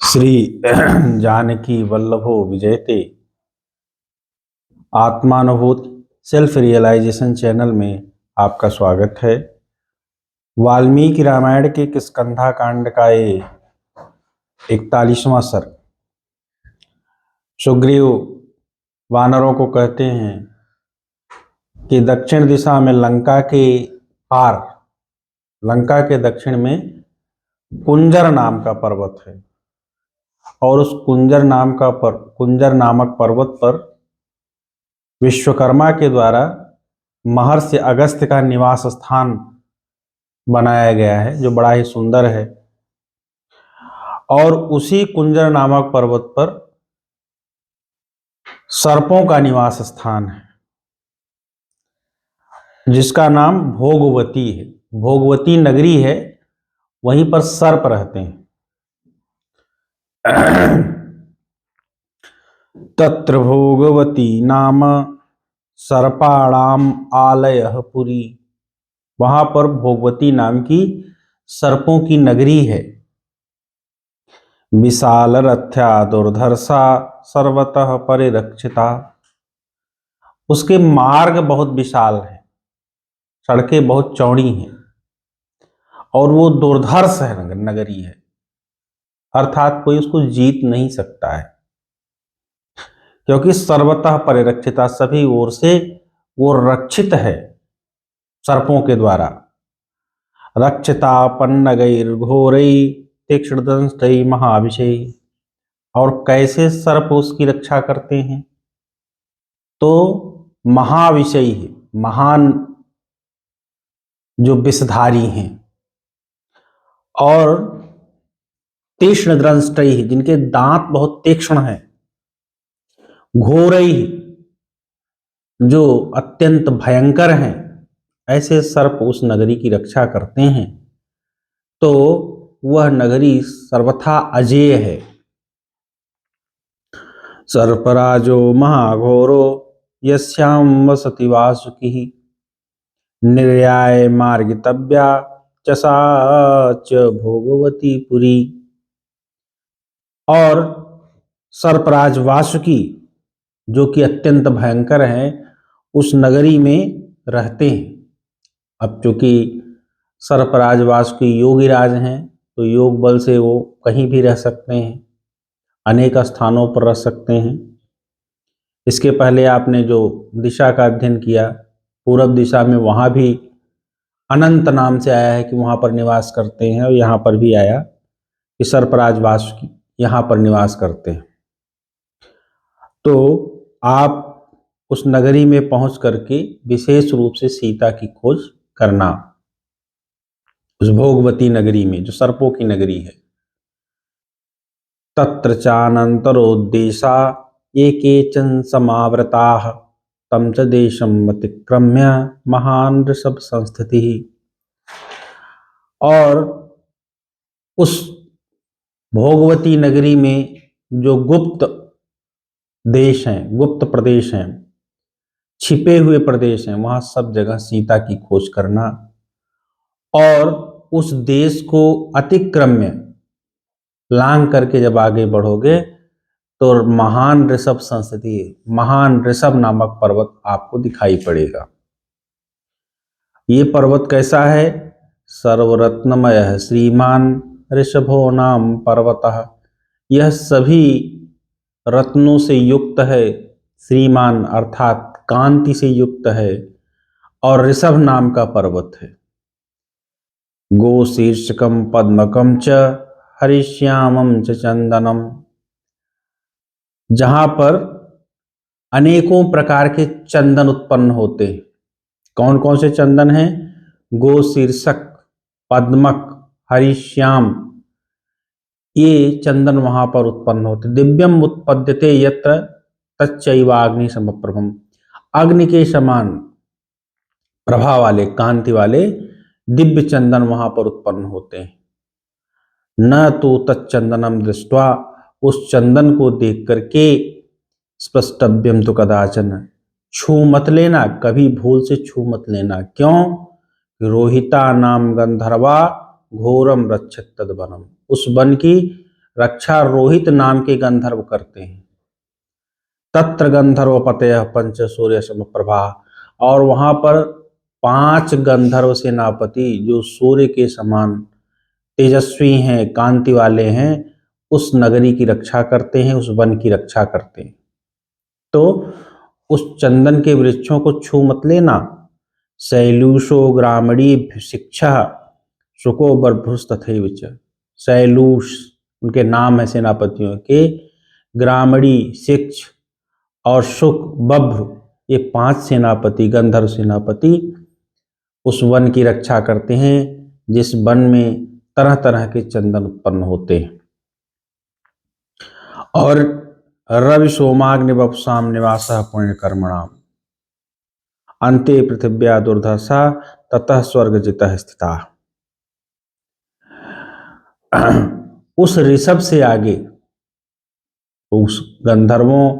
श्री जानकी वल्लभो विजयते आत्मानुभूति self realisation channel में आपका स्वागत है। वाल्मीकि रामायण के किष्किंधा कांड का ये 41वां सर्ग। सुग्रीव वानरों को कहते हैं कि दक्षिण दिशा में लंका के पार, लंका के दक्षिण में कुंजर नाम का पर्वत है और उस कुंजर नामक पर्वत पर विश्वकर्मा के द्वारा महर्षि अगस्त्य का निवास स्थान बनाया गया है, जो बड़ा ही सुंदर है। और उसी कुंजर नामक पर्वत पर सर्पों का निवास स्थान है, जिसका नाम भोगवती है। भोगवती नगरी है, वहीं पर सर्प रहते हैं। तत्र भोगवती नाम सर्पाणाम आलयः पुरी। वहां पर भोगवती नाम की सर्पों की नगरी है। विशाल रथ्या दुर्धर्षा सर्वतः परिरक्षिता। उसके मार्ग बहुत विशाल है, सड़कें बहुत चौड़ी हैं और वो दुर्धर्ष है, नगरी है, अर्थात कोई उसको जीत नहीं सकता है, क्योंकि सर्वतः परिरक्षिता, सभी ओर से वो रक्षित है सर्पों के द्वारा। रक्षिता पन्नगैर घोरै तीक्ष्णदंष्टै महाविषै। और कैसे सर्प उसकी रक्षा करते हैं? तो महाविषयी है, महान जो विषधारी हैं, और तीक्ष्ण दंष्टै, जिनके दांत बहुत तीक्ष्ण हैं। घोरै, जो अत्यंत भयंकर हैं। ऐसे सर्प उस नगरी की रक्षा करते हैं, तो वह नगरी सर्वथा अजेय है। सर्पराजो महाघोरो यस्याम वसति वासुकी। निर्याय मार्गितव्या च सा च भोगवती पुरी। और सर्पराज वासुकी, जो कि अत्यंत भयंकर हैं, उस नगरी में रहते हैं। अब चूंकि सर्पराज वासुकी योगीराज हैं, तो योग बल से वो कहीं भी रह सकते हैं, अनेक स्थानों पर रह सकते हैं। इसके पहले आपने जो दिशा का अध्ययन किया, पूरब दिशा में, वहाँ भी अनंत नाम से आया है कि वहाँ पर निवास करते हैं, और यहाँ पर भी आया कि सर्पराज वासुकी यहाँ पर निवास करते हैं। तो आप उस नगरी में पहुंच करके विशेष रूप से सीता की खोज करना, उस भोगवती नगरी में, जो सर्पों की नगरी है। तत्र चानंतरोद्देशा ये केचन समावृताः तम च देशम अतिक्रम्य महान ऋषभ संस्थिति। और उस भोगवती नगरी में जो गुप्त देश हैं, गुप्त प्रदेश हैं, छिपे हुए प्रदेश हैं, वहां सब जगह सीता की खोज करना। और उस देश को अतिक्रम्य लांग करके जब आगे बढ़ोगे, तो महान ऋषभ संस्थिति, महान ऋषभ नामक पर्वत आपको दिखाई पड़ेगा। ये पर्वत कैसा है? सर्वरत्नमय श्रीमान ऋषभो नाम पर्वतः। यह सभी रत्नों से युक्त है, श्रीमान अर्थात कांति से युक्त है, और ऋषभ नाम का पर्वत है। गो शीर्षकम पद्मकम च हरिश्यामम च चंदनम। जहां पर अनेकों प्रकार के चंदन उत्पन्न होते हैं। कौन कौन से चंदन हैं? गो शीर्षक, पद्मक, हरिश्याम, ये चंदन वहां पर उत्पन्न होते। दिव्यम उत्पद्यते यत्र तच्चैवाग्नि समप्रभम। अग्नि के समान प्रभा वाले, कांति वाले दिव्य चंदन वहां पर उत्पन्न होते हैं। न तो तच्चंदनम दृष्ट्वा, उस चंदन को देख करके, स्पष्टव्यम तो कदाचन, छू मत लेना, कभी भूल से छू मत लेना। क्यों? रोहिता नाम गंधर्वा घोरम रक्षित तद वनम। उस वन की रक्षा रोहित नाम के गंधर्व करते हैं। तत्र गंधर्व पतय पंच सूर्य समप्रभा, और वहां पर 5 गंधर्व सेनापति जो सूर्य के समान तेजस्वी हैं, कांति वाले हैं, उस नगरी की रक्षा करते हैं, उस वन की रक्षा करते हैं। तो उस चंदन के वृक्षों को छू मत लेना। शैलूषो ग्रामणी शिक्षा शुको बर्भुस तथैव च। शैलूष उनके नाम है सेनापतियों के, ग्रामणी शिक्ष और शुक बभ्र, ये 5 सेनापति गंधर्व सेनापति उस वन की रक्षा करते हैं जिस वन में तरह तरह के चंदन उत्पन्न होते हैं। और रवि सोमाग्नि वपुषाम निवासः पुण्य कर्मणाम अन्ते पृथिव्या दुर्धर्षा ततः स्वर्गजितः स्थिता। उस ऋषभ से आगे, उस गंधर्वों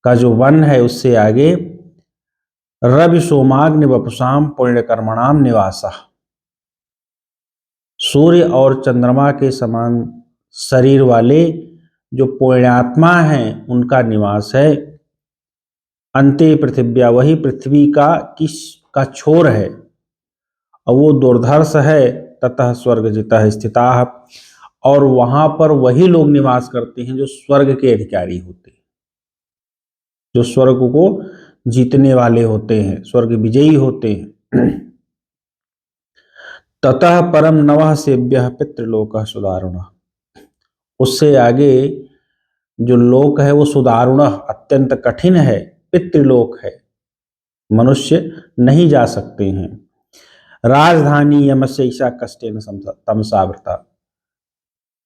का जो वन है उससे आगे रवि सोमाग्नि वपुषाम पुण्य कर्मणाम निवासः, सूर्य और चंद्रमा के समान शरीर वाले जो पुण्यात्मा हैं उनका निवास है। अंते पृथिव्या, वही पृथ्वी का छोर है और वो दुर्धर्ष है। ततः स्वर्गजितः स्थिता, और वहां पर वही लोग निवास करते हैं जो स्वर्ग के अधिकारी होते हैं, जो स्वर्ग को जीतने वाले होते हैं, स्वर्ग विजयी होते हैं। ततः परम नवः सेव्यः पितृलोकः सुदारुणः, उससे आगे जो लोक है वो सुदारुणः अत्यंत कठिन है, पितृलोक है, मनुष्य नहीं जा सकते हैं। राजधानी यमस्य ईशा कष्टेन तमसावृता,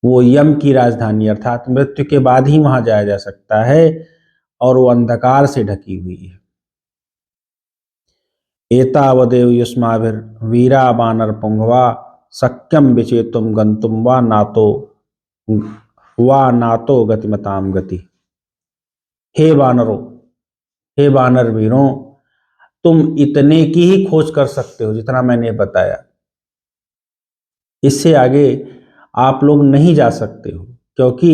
वो यम की राजधानी अर्थात मृत्यु के बाद ही वहां जाया जा सकता है और वो अंधकार से ढकी हुई है। एतावदेव युष्माभिर्वीरा वानर पुंगवा शक्यम विचेतुम गंतुम वा नातो गतिमताम गति। हे वानरों, हे वानर वीरों, तुम इतने की ही खोज कर सकते हो जितना मैंने बताया, इससे आगे आप लोग नहीं जा सकते हो, क्योंकि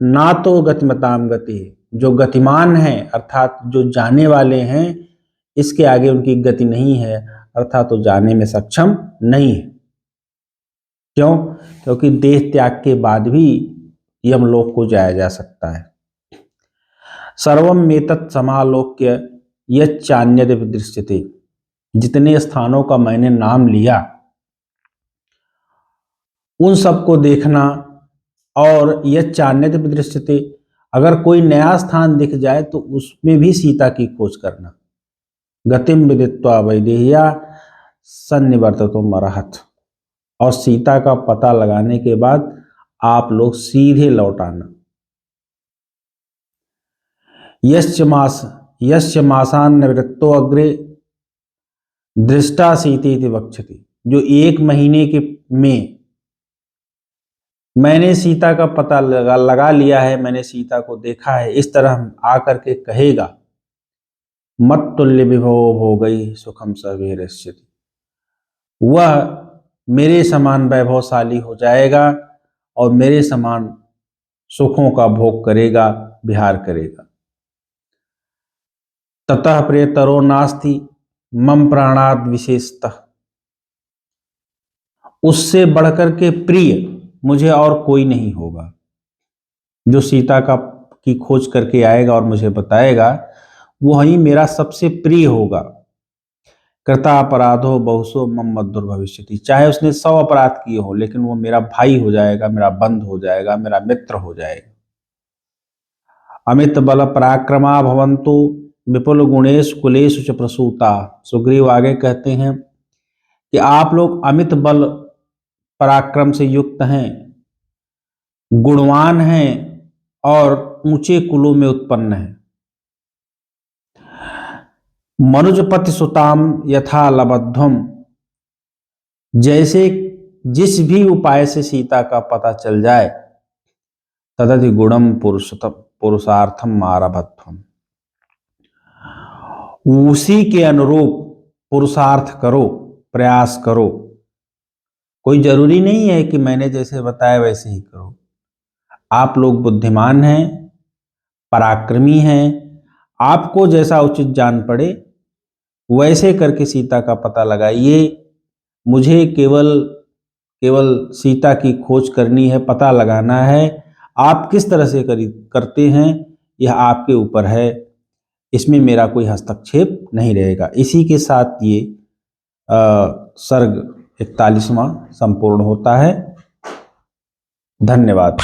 ना तो गतिमताम गति, जो गतिमान है अर्थात जो जाने वाले हैं, इसके आगे उनकी गति नहीं है, अर्थात वो जाने में सक्षम नहीं है। क्यों? क्योंकि देह त्याग के बाद भी यमलोक को जाया जा सकता है। सर्वम एतत् समालोक्य यच्चान्यद् दृश्यते, जितने स्थानों का मैंने नाम लिया उन सबको देखना, और यच्चान्यद् दृश्यते, अगर कोई नया स्थान दिख जाए तो उसमें भी सीता की खोज करना। गतिम विदित्वा वैदेह्या सन्निवर्ततुम अर्हत्, और सीता का पता लगाने के बाद आप लोग सीधे लौट आना। यस्य मासान्निवृत्तो अग्रे दृष्टा सीतेति वक्षति, जो 1 महीने के में मैंने सीता का पता लगा लिया है, मैंने सीता को देखा है, इस तरह आकर के कहेगा मत तुल्य विभव हो गई सुखम सवेरस्यति, वह मेरे समान वैभवशाली हो जाएगा और मेरे समान सुखों का भोग करेगा, विहार करेगा। ततः प्रियतरो नास्ति मम प्राणाद विशेषतः, उससे बढ़कर के प्रिय मुझे और कोई नहीं होगा। जो सीता की खोज करके आएगा और मुझे बताएगा वो ही मेरा सबसे प्रिय होगा। कृता अपराधो बहुसो मम मधुर भविष्यति, चाहे उसने 100 अपराध किए हो लेकिन वो मेरा भाई हो जाएगा, मेरा बंधु हो जाएगा, मेरा मित्र हो जाएगा। अमित बल पराक्रमा भवन्तु विपुल गुणेश कुलेश च प्रसूता, सुग्रीव आगे कहते हैं कि आप लोग अमित बल पराक्रम से युक्त हैं, गुणवान हैं और ऊंचे कुलों में उत्पन्न हैं। मनुजपति सुताम यथा लबध्वम, जैसे जिस भी उपाय से सीता का पता चल जाए, तदति गुणम पुरुषार्थम आरभध्वम, उसी के अनुरूप पुरुषार्थ करो, प्रयास करो। कोई जरूरी नहीं है कि मैंने जैसे बताया वैसे ही करो। आप लोग बुद्धिमान हैं, पराक्रमी हैं, आपको जैसा उचित जान पड़े वैसे करके सीता का पता लगाइए। मुझे केवल केवल सीता की खोज करनी है, पता लगाना है। आप किस तरह से करते हैं यह आपके ऊपर है, इसमें मेरा कोई हस्तक्षेप नहीं रहेगा। इसी के साथ ये सर्ग 41वां संपूर्ण होता है। धन्यवाद।